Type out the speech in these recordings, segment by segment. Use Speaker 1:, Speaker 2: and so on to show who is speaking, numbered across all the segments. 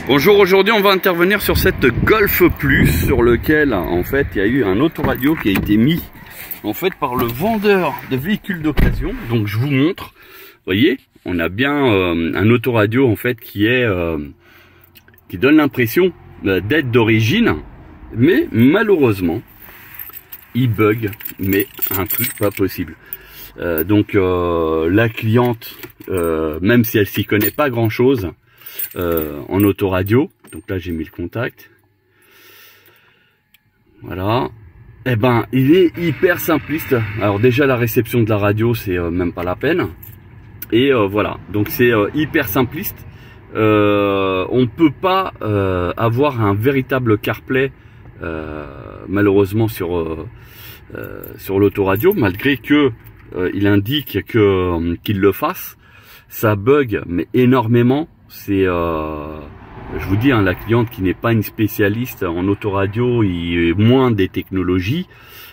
Speaker 1: Bonjour, aujourd'hui on va intervenir sur cette Golf Plus sur lequel en fait il y a eu un autoradio qui a été mis en fait par le vendeur de véhicules d'occasion. Donc je vous montre, vous voyez, on a bien un autoradio en fait qui donne l'impression d'être d'origine, mais malheureusement il bug, mais un truc pas possible. Donc la cliente, même si elle s'y connaît pas grand chose en autoradio, donc là j'ai mis le contact, voilà, et ben il est hyper simpliste. Alors déjà la réception de la radio c'est même pas la peine, et voilà, donc c'est hyper simpliste. On peut pas avoir un véritable CarPlay malheureusement sur l'autoradio, malgré que il indique qu'il le fasse. Ça bug mais énormément. C'est je vous dis, hein, la cliente qui n'est pas une spécialiste en autoradio et moins des technologies,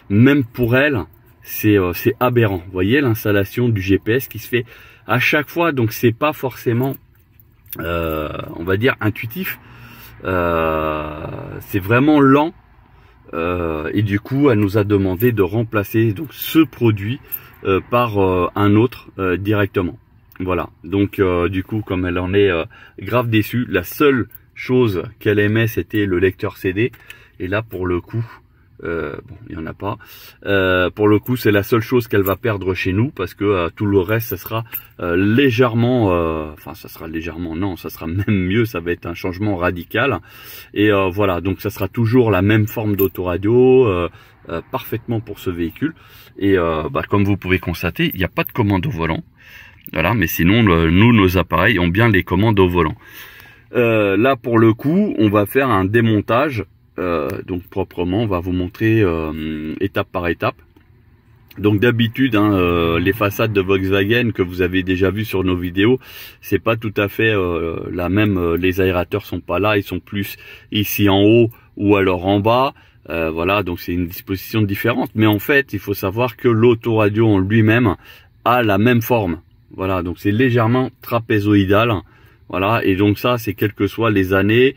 Speaker 1: même pour elle c'est aberrant. Vous voyez l'installation du GPS qui se fait à chaque fois, donc c'est pas forcément on va dire intuitif, c'est vraiment lent, et du coup elle nous a demandé de remplacer donc ce produit par un autre directement. Voilà, donc du coup comme elle en est grave déçue, la seule chose qu'elle aimait c'était le lecteur CD, et là pour le coup bon, il n'y en a pas, pour le coup c'est la seule chose qu'elle va perdre chez nous, parce que tout le reste ça sera légèrement, enfin ça sera légèrement, non, ça sera même mieux, ça va être un changement radical, et voilà, donc ça sera toujours la même forme d'autoradio, parfaitement pour ce véhicule, et comme vous pouvez constater, il n'y a pas de commande au volant. Voilà, mais sinon nous, nos appareils ont bien les commandes au volant. Là pour le coup on va faire un démontage, donc proprement, on va vous montrer étape par étape. Donc d'habitude hein, les façades de Volkswagen que vous avez déjà vu sur nos vidéos, c'est pas tout à fait la même, les aérateurs sont pas là, ils sont plus ici en haut ou alors en bas. Voilà, donc c'est une disposition différente, mais en fait il faut savoir que l'autoradio en lui-même a la même forme. Voilà, donc c'est légèrement trapézoïdal. Voilà, et donc ça, c'est quelles que soient les années,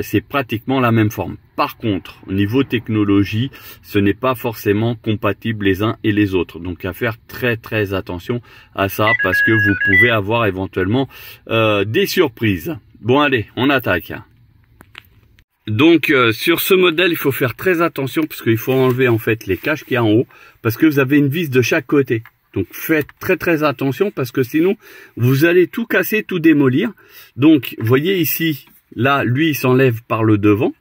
Speaker 1: c'est pratiquement la même forme. Par contre, au niveau technologie, ce n'est pas forcément compatible les uns et les autres. Donc à faire très attention à ça, parce que vous pouvez avoir éventuellement des surprises. Bon allez, on attaque. Donc sur ce modèle, il faut faire très attention, parce qu'il faut enlever en fait les caches qu'il y a en haut, parce que vous avez une vis de chaque côté. Donc faites très attention, parce que sinon vous allez tout casser, tout démolir. Donc voyez ici, là lui il s'enlève par le devant,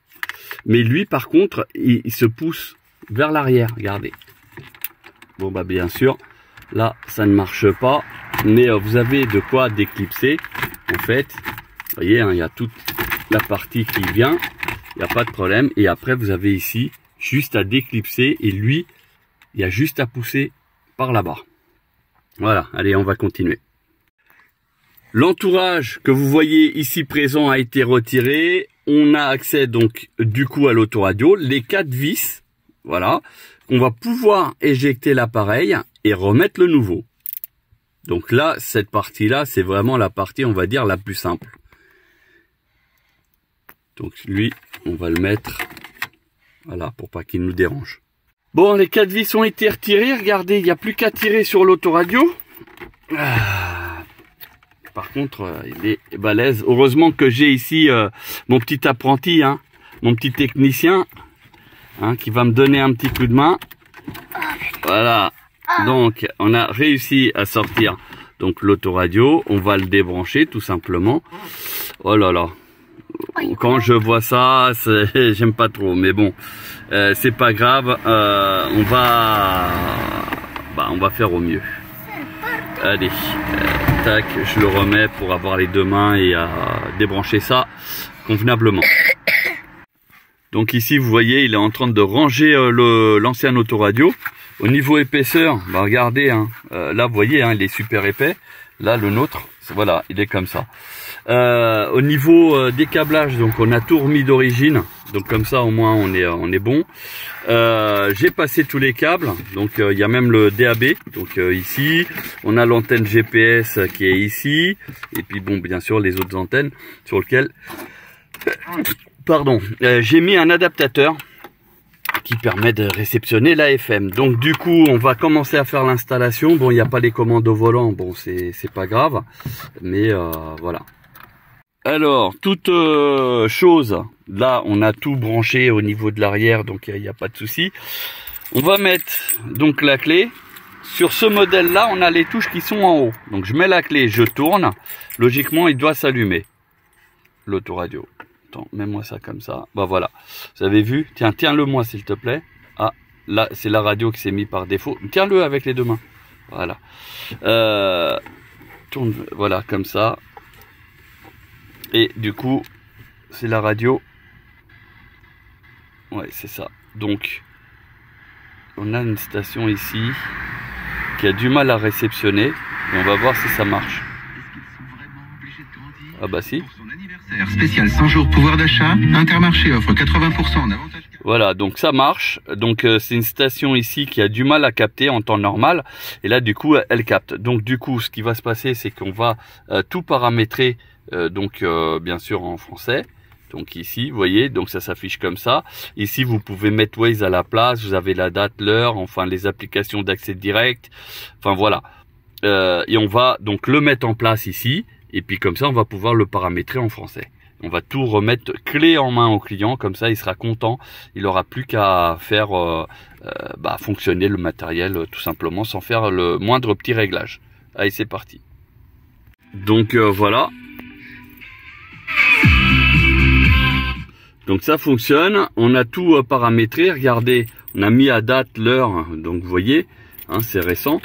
Speaker 1: mais lui par contre il se pousse vers l'arrière, regardez. Bon bah bien sûr là ça ne marche pas, mais vous avez de quoi déclipser en fait. Vous voyez hein, il y a toute la partie qui vient, il n'y a pas de problème, et après vous avez ici juste à déclipser, et lui il y a juste à pousser par là-bas. Voilà, allez, on va continuer. L'entourage que vous voyez ici présent a été retiré. On a accès donc du coup à l'autoradio, les 4 vis, voilà. On va pouvoir éjecter l'appareil et remettre le nouveau. Donc là, cette partie-là, c'est vraiment la partie, on va dire, la plus simple. Donc lui, on va le mettre, voilà, pour pas qu'il nous dérange. Bon, les 4 vis ont été retirées. Regardez, il n'y a plus qu'à tirer sur l'autoradio. Par contre, il est balèze. Heureusement que j'ai ici mon petit apprenti, hein, mon petit technicien, hein, qui va me donner un petit coup de main. Voilà. Donc, on a réussi à sortir donc l'autoradio. On va le débrancher tout simplement. Oh là là. Quand je vois ça, j'aime pas trop, mais bon, c'est pas grave, on va faire au mieux. Allez, tac, je le remets pour avoir les deux mains et à débrancher ça convenablement. Donc ici, vous voyez, il est en train de ranger l'ancien autoradio. Au niveau épaisseur, bah regardez, hein, là vous voyez, hein, il est super épais. Là, le nôtre, voilà, il est comme ça. Au niveau des câblages, donc on a tout remis d'origine, donc comme ça au moins on est bon. J'ai passé tous les câbles, donc il y a même le DAB, donc ici on a l'antenne GPS qui est ici, et puis bon bien sûr les autres antennes sur lesquelles Pardon, j'ai mis un adaptateur qui permet de réceptionner la FM. Donc du coup, on va commencer à faire l'installation. Bon, il n'y a pas les commandes au volant, bon, c'est pas grave, mais voilà. Alors, toute chose, là, on a tout branché au niveau de l'arrière, donc il n'y a pas de souci. On va mettre donc la clé. Sur ce modèle-là, on a les touches qui sont en haut. Donc je mets la clé, je tourne. Logiquement, il doit s'allumer. L'autoradio. Attends, mets-moi ça comme ça. Bah voilà. Vous avez vu? Tiens, tiens-le-moi s'il te plaît. Ah, là, c'est la radio qui s'est mise par défaut. Tiens-le avec les deux mains. Voilà. Tourne, voilà, comme ça. Et du coup, c'est la radio. Ouais, c'est ça. Donc, on a une station ici qui a du mal à réceptionner. Et on va voir si ça marche. Ah bah si.
Speaker 2: Spécial 100 jours pouvoir d'achat, Intermarché offre 80% en avantage.
Speaker 1: Voilà, donc ça marche. Donc c'est une station ici qui a du mal à capter en temps normal. Et là du coup elle capte. Donc du coup ce qui va se passer c'est qu'on va tout paramétrer bien sûr en français. Donc ici vous voyez, donc ça s'affiche comme ça. Ici vous pouvez mettre Waze à la place. Vous avez la date, l'heure, enfin les applications d'accès direct. Enfin voilà. Et on va donc le mettre en place ici. Et puis comme ça, on va pouvoir le paramétrer en français. On va tout remettre clé en main au client. Comme ça, il sera content. Il n'aura plus qu'à faire fonctionner le matériel tout simplement sans faire le moindre petit réglage. Allez, c'est parti. Donc voilà. Donc ça fonctionne. On a tout paramétré. Regardez, on a mis à date l'heure. Donc vous voyez, hein, c'est récent.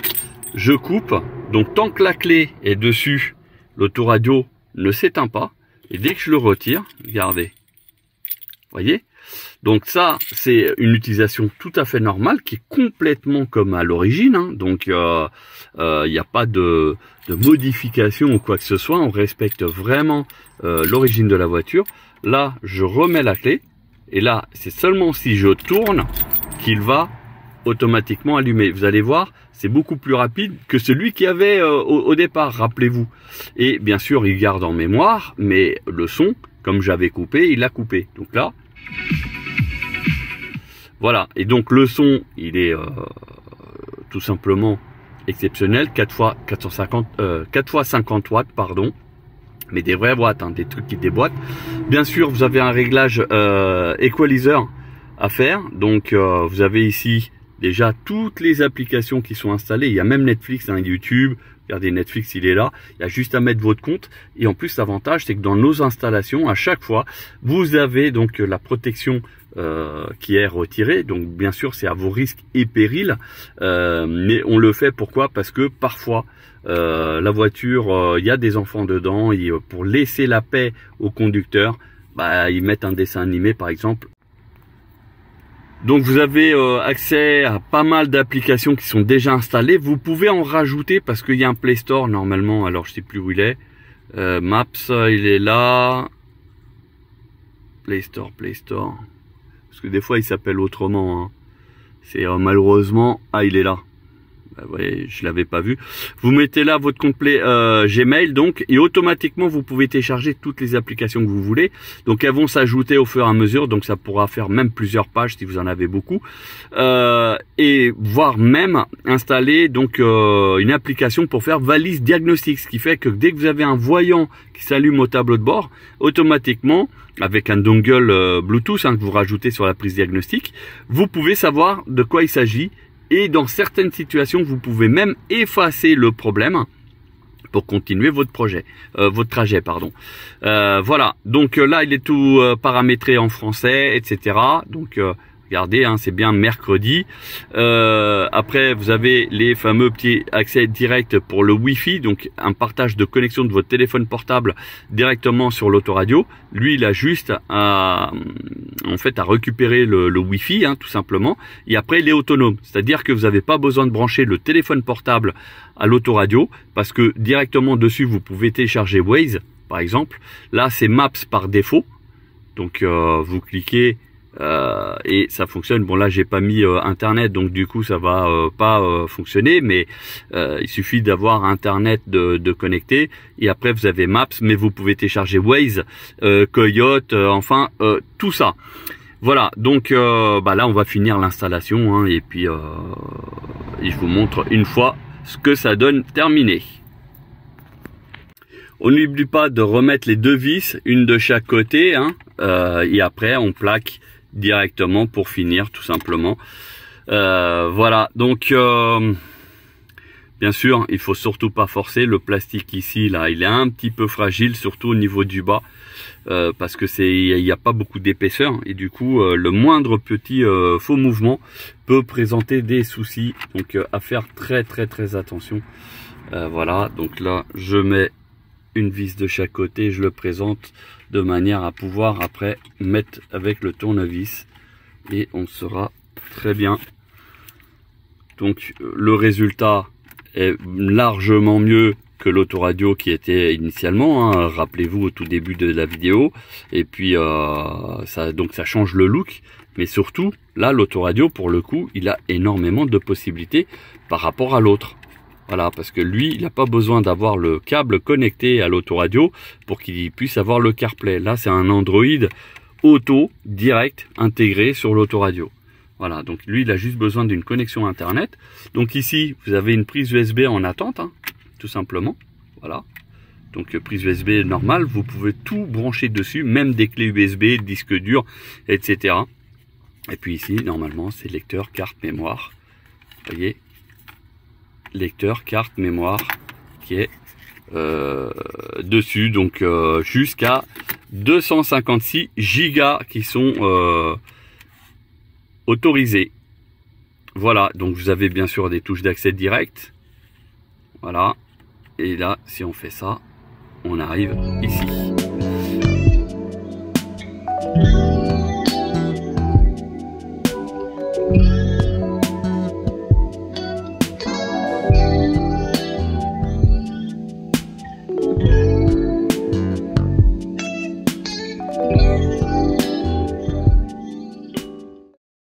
Speaker 1: Je coupe. Donc tant que la clé est dessus, l'autoradio ne s'éteint pas. Et dès que je le retire, regardez. Voyez? Donc ça, c'est une utilisation tout à fait normale qui est complètement comme à l'origine. Hein. Donc il n'y a pas de modification ou quoi que ce soit. On respecte vraiment l'origine de la voiture. Là, je remets la clé. Et là, c'est seulement si je tourne qu'il va automatiquement allumer. Vous allez voir, c'est beaucoup plus rapide que celui qui avait au départ, rappelez-vous. Et bien sûr, il garde en mémoire, mais le son, comme j'avais coupé, il l'a coupé. Donc là, voilà. Et donc le son, il est tout simplement exceptionnel. 4 x 50 watts, pardon. Mais des vraies boîtes, hein, des trucs qui déboîtent. Bien sûr, vous avez un réglage equalizer à faire. Donc vous avez ici déjà toutes les applications qui sont installées. Il y a même Netflix, hein, YouTube. Regardez, Netflix, il est là. Il y a juste à mettre votre compte. Et en plus, l'avantage, c'est que dans nos installations, à chaque fois, vous avez donc la protection qui est retirée. Donc, bien sûr, c'est à vos risques et périls. Mais on le fait pourquoi? Parce que parfois, la voiture, il y a des enfants dedans. Et pour laisser la paix au conducteur, ils mettent un dessin animé, par exemple. Donc vous avez accès à pas mal d'applications qui sont déjà installées. Vous pouvez en rajouter parce qu'il y a un Play Store normalement. Alors je sais plus où il est. Maps, il est là. Play Store. Parce que des fois il s'appelle autrement. Hein. C'est malheureusement. Ah, il est là. Vous voyez, je l'avais pas vu. Vous mettez là votre compte Gmail donc et automatiquement vous pouvez télécharger toutes les applications que vous voulez. Donc elles vont s'ajouter au fur et à mesure. Donc ça pourra faire même plusieurs pages si vous en avez beaucoup et voire même installer donc une application pour faire valise diagnostic. Ce qui fait que dès que vous avez un voyant qui s'allume au tableau de bord, automatiquement avec un dongle Bluetooth que vous rajoutez sur la prise diagnostic, vous pouvez savoir de quoi il s'agit. Et dans certaines situations, vous pouvez même effacer le problème pour continuer votre trajet, pardon. Voilà. Donc là, il est tout paramétré en français, etc. Donc regardez, hein, c'est bien mercredi. Après, vous avez les fameux petits accès directs pour le Wi-Fi, donc un partage de connexion de votre téléphone portable directement sur l'autoradio. Lui, il a juste à récupérer le Wi-Fi, hein, tout simplement. Et après, il est autonome, c'est-à-dire que vous n'avez pas besoin de brancher le téléphone portable à l'autoradio parce que directement dessus, vous pouvez télécharger Waze, par exemple. Là, c'est Maps par défaut. Donc, vous cliquez et ça fonctionne. Bon, là j'ai pas mis internet, donc du coup ça va pas fonctionner, mais il suffit d'avoir internet de connecté, et après vous avez Maps, mais vous pouvez télécharger Waze, Coyote, enfin tout ça. Voilà, donc là on va finir l'installation, hein, et puis je vous montre une fois ce que ça donne terminé. On n'oublie pas de remettre les deux vis, une de chaque côté, hein, et après on plaque directement pour finir tout simplement. Voilà, donc bien sûr il faut surtout pas forcer. Le plastique ici là il est un petit peu fragile, surtout au niveau du bas, parce que il n'y a pas beaucoup d'épaisseur, et du coup le moindre petit faux mouvement peut présenter des soucis, donc à faire très attention. Voilà, donc là je mets une vis de chaque côté, je le présente de manière à pouvoir après mettre avec le tournevis, et on sera très bien. Donc le résultat est largement mieux que l'autoradio qui était initialement, hein, rappelez-vous au tout début de la vidéo, et puis ça change le look, mais surtout là l'autoradio pour le coup il a énormément de possibilités par rapport à l'autre. Voilà, parce que lui, il n'a pas besoin d'avoir le câble connecté à l'autoradio pour qu'il puisse avoir le CarPlay. Là, c'est un Android auto direct intégré sur l'autoradio. Voilà, donc lui, il a juste besoin d'une connexion Internet. Donc ici, vous avez une prise USB en attente, hein, tout simplement. Voilà, donc prise USB normale, vous pouvez tout brancher dessus, même des clés USB, disque dur, etc. Et puis ici, normalement, c'est lecteur carte mémoire. Vous voyez, lecteur carte mémoire qui est dessus, donc jusqu'à 256 gigas qui sont autorisés. Voilà, donc vous avez bien sûr des touches d'accès direct. Voilà, et là si on fait ça, on arrive ici.